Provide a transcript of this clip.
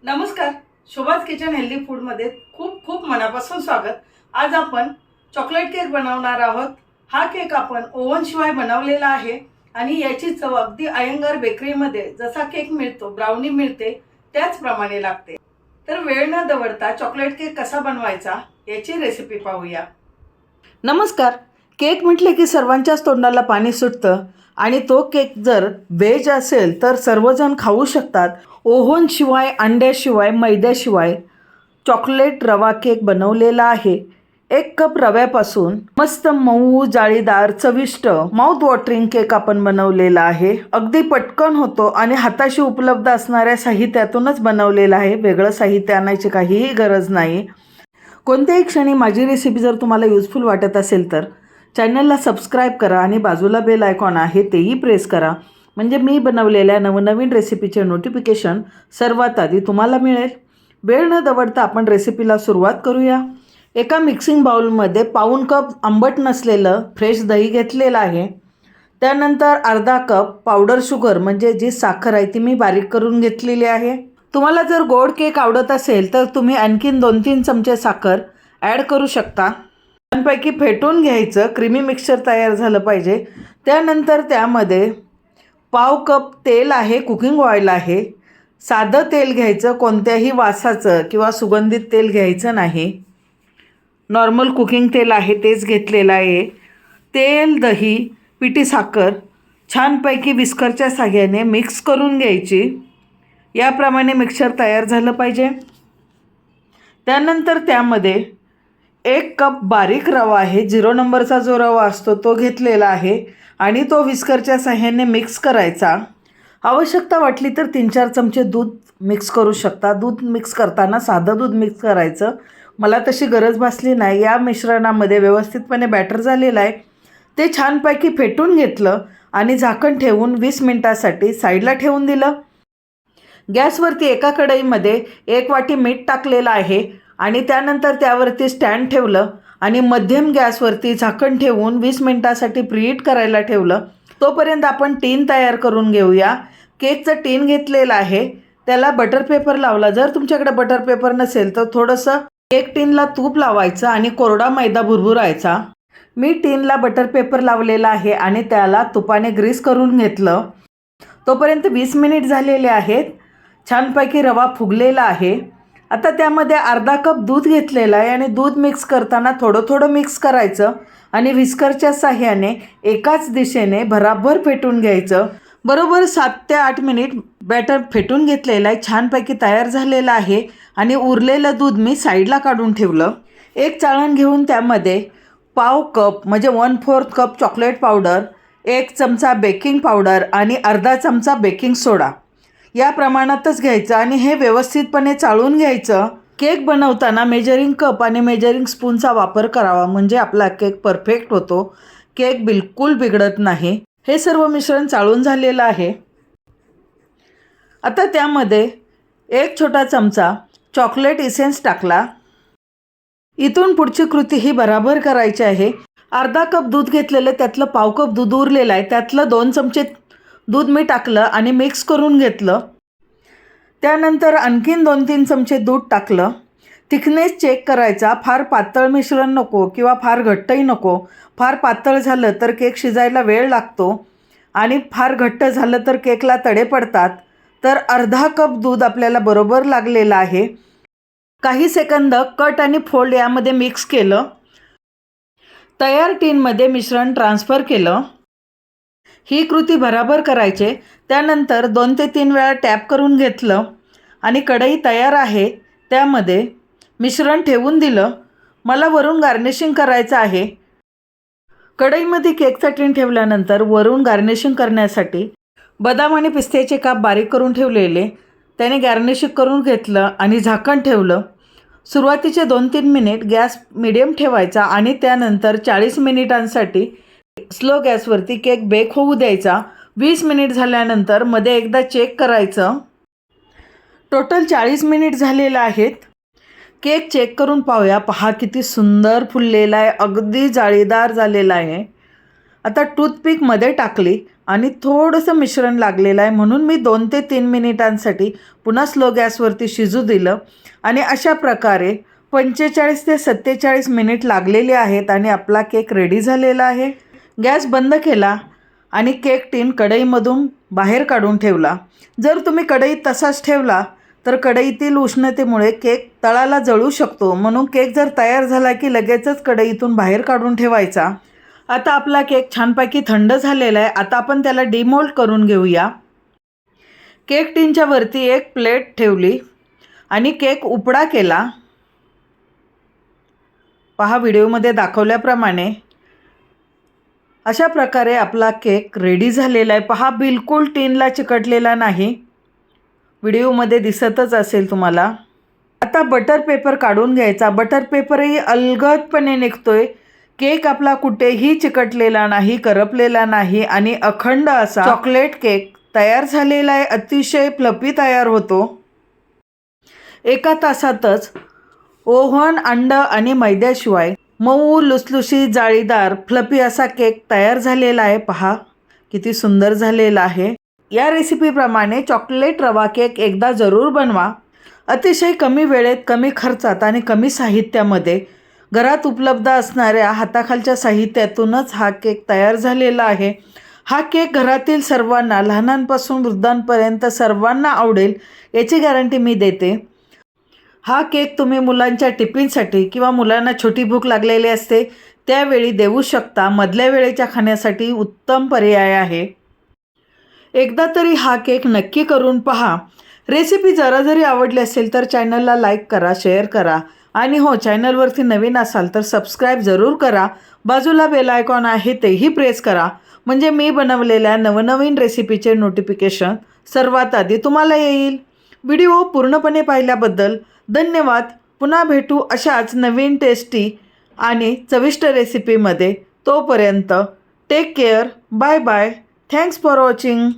नमस्कार. शोभाज kitchen healthy फूडमध्ये खूप खूप मनापासून स्वागत. आज आपण चॉकलेट केक बनवणार आहोत. हा केक आपण ओव्हन शिवाय बनवलेला आहे आणि याची चव अगदी अयंगार बेकरीमध्ये जसा केक मिळतो, ब्राउनी मिळते त्याचप्रमाणे लागते. तर वेळ न दवडता चॉकलेट केक कसा बनवायचा याची रेसिपी पाहूया. नमस्कार. केक म्हटले की सर्वांच्याच तोंडाला पाणी सुटतं आणि तो केक जर व्हेज असेल तर सर्वजण खाऊ शकतात. ओव्हन शिवाय, अंड्याशिवाय, मैद्याशिवाय चॉकलेट रवा केक बनवलेला आहे. 1 कप रव्यापासून मस्त मऊ, जाळीदार, चविष्ट, माउथ वॉटरिंग केक आपण बनवलेला आहे. अगदी पटकन होतो आणि हाताशी उपलब्ध असणाऱ्या साहित्यातूनच बनवलेला आहे. वेगळं साहित्य आणायची काहीही गरज नाही. कोणत्याही क्षणी माझी रेसिपी जर तुम्हाला युजफुल वाटत असेल तर चॅनलला सबस्क्राईब करा आणि बाजूला बेल आयकॉन आहे तेही प्रेस करा, म्हणजे मी बनवलेल्या नवनवीन रेसिपीचे नोटिफिकेशन सर्वात आधी तुम्हाला मिळेल. वेळ न दवडता आपण रेसिपीला सुरुवात करूया. एका मिक्सिंग बाउलमध्ये पाऊण कप आंबट नसलेलं फ्रेश दही घेतलेलं आहे. त्यानंतर अर्धा कप पावडर शुगर म्हणजे जी साखर आहे ती मी बारीक करून घेतलेली आहे. तुम्हाला जर गोड केक आवडत असेल तर तुम्ही आणखीन 2-3 चमचे साखर ॲड करू शकता. छानपैकी फेटून घ्यायचं. क्रीमी मिक्सचर तयार झालं पाहिजे. त्यानंतर त्यामध्ये पाव कप तेल आहे, कुकिंग ऑइल आहे. साधं तेल घ्यायचं, कोणत्याही वासाचं किंवा सुगंधित तेल घ्यायचं नाही. नॉर्मल कुकिंग तेल आहे तेच घेतलेलं आहे. तेल, दही, पिठी साखर छानपैकी विस्करच्या साहाय्याने मिक्स करून घ्यायची. याप्रमाणे मिक्सचर तयार झालं पाहिजे. त्यानंतर त्यामध्ये 1 कप बारीक रवा आहे, 0 नंबरचा जो रवा असतो तो घेतलेला आहे आणि तो विस्करच्या साहाय्याने मिक्स करायचा. आवश्यकता वाटली तर 3-4 चमचे दूध मिक्स करू शकता. दूध मिक्स करताना साधं दूध मिक्स करायचं. मला तशी गरज भासली नाही. या मिश्रणामध्ये व्यवस्थितपणे बॅटर झालेलं आहे. ते छानपैकी फेटून घेतलं आणि झाकण ठेवून 20 मिनिटासाठी साईडला ठेवून दिलं. गॅसवरती एका कढईमध्ये 1 वाटी मीठ टाकलेलं आहे आणि त्यानंतर त्यावरती स्टँड ठेवलं आणि मध्यम गॅसवरती झाकण ठेवून 20 मिनिटासाठी प्रीहीट करायला ठेवलं. तोपर्यंत आपण टीन तयार करून घेऊया. केकचं टीन घेतलेलं आहे, त्याला बटर पेपर लावला. जर तुमच्याकडे बटर पेपर नसेल तर थोडंसं केक टीनला तूप लावायचं आणि कोरडा मैदा भुरभुरायचा. मी टीनला बटर पेपर लावलेला आहे आणि त्याला तुपाने ग्रीस करून घेतलं. तोपर्यंत 20 मिनिट झालेले आहेत. छानपैकी रवा फुगलेला आहे. आता त्यामध्ये अर्धा कप दूध घेतलेलं आहे आणि दूध मिक्स करताना थोडं थोडं मिक्स करायचं आणि विस्करच्या साहाय्याने एकाच दिशेने भराभर फेटून घ्यायचं. बरोबर 7 ते 8 मिनिट बॅटर फेटून घेतलेलं आहे. छानपैकी तयार झालेलं आहे आणि उरलेलं दूध मी साईडला काढून ठेवलं. एक चाळण घेऊन त्यामध्ये पाव कप म्हणजे 1/4 कप चॉकलेट पावडर, 1 चमचा बेकिंग पावडर आणि अर्धा चमचा बेकिंग सोडा या प्रमाणातच घ्यायचं आणि हे व्यवस्थितपणे चाळून घ्यायचं. केक बनवताना मेजरिंग कप आणि मेजरिंग स्पूनचा वापर करावा, म्हणजे आपला केक परफेक्ट होतो. केक बिलकुल बिघडत नाही. हे सर्व मिश्रण चाळून झालेलं आहे. आता त्यामध्ये 1 छोटा चमचा चॉकलेट इसेन्स टाकला. इथून पुढची कृती ही बराबर करायची आहे. अर्धा कप दूध घेतलेलं, त्यातलं पाव कप दूध उरलेलं आहे, त्यातलं 2 चमचे दूध मी टाकलं आणि मिक्स करून घेतलं. त्यानंतर आणखीन 2-3 चमचे दूध टाकलं. थिकनेस चेक करायचा. फार पातळ मिश्रण नको किंवा फार घट्टही नको. फार पातळ झालं तर केक शिजायला वेळ लागतो आणि फार घट्ट झालं तर केकला तडे पडतात. तर अर्धा कप दूध आपल्याला बरोबर लागलेलं आहे. काही सेकंद कट आणि फोल्ड यामध्ये मिक्स केलं. तयार टीनमध्ये मिश्रण ट्रान्सफर केलं. ही कृती बराबर करायचे. त्यानंतर 2 ते 3 वेळा टॅप करून घेतलं आणि कढई तयार आहे. त्यामध्ये मिश्रण ठेवून दिलं. मला वरून गार्निशिंग करायचं आहे. कढईमध्ये केकचा टीन ठेवल्यानंतर वरून गार्निशिंग करण्यासाठी बदाम आणि पिस्त्याचे काप बारीक करून ठेवलेले त्याने गार्निशिंग करून घेतलं आणि झाकण ठेवलं. सुरुवातीचे 2-3 मिनिट गॅस मिडियम ठेवायचा आणि त्यानंतर 40 मिनिटांसाठी स्लो गॅसवरती केक बेक होऊ द्यायचा. 20 मिनिट झाल्यानंतर मध्ये एकदा चेक करायचं. टोटल 40 मिनिट झालेलं आहेत. केक चेक करून पाहूया. पहा किती सुंदर फुललेला आहे, अगदी जाळीदार झालेला आहे. आता टूथपिकमध्ये टाकली आणि थोडंसं मिश्रण लागलेलं आहे म्हणून मी 2 ते 3 मिनिटांसाठी पुन्हा स्लो गॅसवरती शिजू दिलं आणि अशा प्रकारे 45 ते 47 मिनिट लागलेले आहेत आणि आपला केक रेडी झालेला आहे. गॅस बंद केला आणि केक टीन कढईमधून बाहेर काढून ठेवला. जर तुम्ही कढईत तसाच ठेवला तर कढईतील उष्णतेमुळे केक तळाला जळू शकतो, म्हणून केक जर तयार झाला की लगेचच कढईतून बाहेर काढून ठेवायचा. आता आपला केक छानपैकी थंड झालेला आहे. आता आपण त्याला डिमोल्ड करून घेऊया. केक टीनच्या वरती एक प्लेट ठेवली आणि केक उपडा केला. पहा व्हिडिओमध्ये दाखवल्याप्रमाणे अशा प्रकारे आपला केक रेडी झालेला आहे. पहा बिलकुल टीनला चिकटलेला नाही, व्हिडिओमध्ये दिसतच असेल तुम्हाला. आता बटर पेपर काढून घ्यायचा. बटर पेपरही अलगदपणे निघतोय. केक आपला कुठेही चिकटलेला नाही, करपलेला नाही आणि अखंड असा चॉकलेट केक तयार झालेला आहे. अतिशय फ्लफी तयार होतो. 1 तासातच ओव्हन, अंड आणि मैद्याशिवाय मऊ लुसलुशीत जाळीदार फ्लफी असा केक तयार झालेला आहे. पहा किती सुंदर झालेला आहे. या रेसिपीप्रमाणे चॉकलेट रवा केक एकदा जरूर बनवा. अतिशय कमी वेळेत, कमी खर्चात आणि कमी साहित्यामध्ये घरात उपलब्ध असणाऱ्या हाताखालच्या साहित्यातूनच हा केक तयार झालेला आहे. हा केक घरातील सर्वांना, लहानांपासून वृद्धांपर्यंत सर्वांना आवडेल याची गॅरंटी मी देते. हा केक तुम्ही मुलांच्या टिफिनसाठी किंवा मुलांना छोटी भूक लागलेली असते त्यावेळी देऊ शकता. मधल्या वेळेच्या खाण्यासाठी उत्तम पर्याय आहे. एकदा तरी हा केक नक्की करून पहा. रेसिपी जरा जरी आवडली असेल तर चॅनलला लाईक करा, शेअर करा आणि हो, चॅनलवरती नवीन असाल तर सबस्क्राईब जरूर करा. बाजूला बेल आयकॉन आहे तेही प्रेस करा, म्हणजे मी बनवलेल्या नवनवीन रेसिपीचे नोटिफिकेशन सर्वात आधी तुम्हाला येईल. व्हिडिओ पूर्णपणे पाहिल्याबद्दल धन्यवाद. पुन्हा भेटू अशाच नवीन टेस्टी आणि चविष्ट रेसिपीमध्ये. तोपर्यंत take care. Bye bye. Thanks for watching.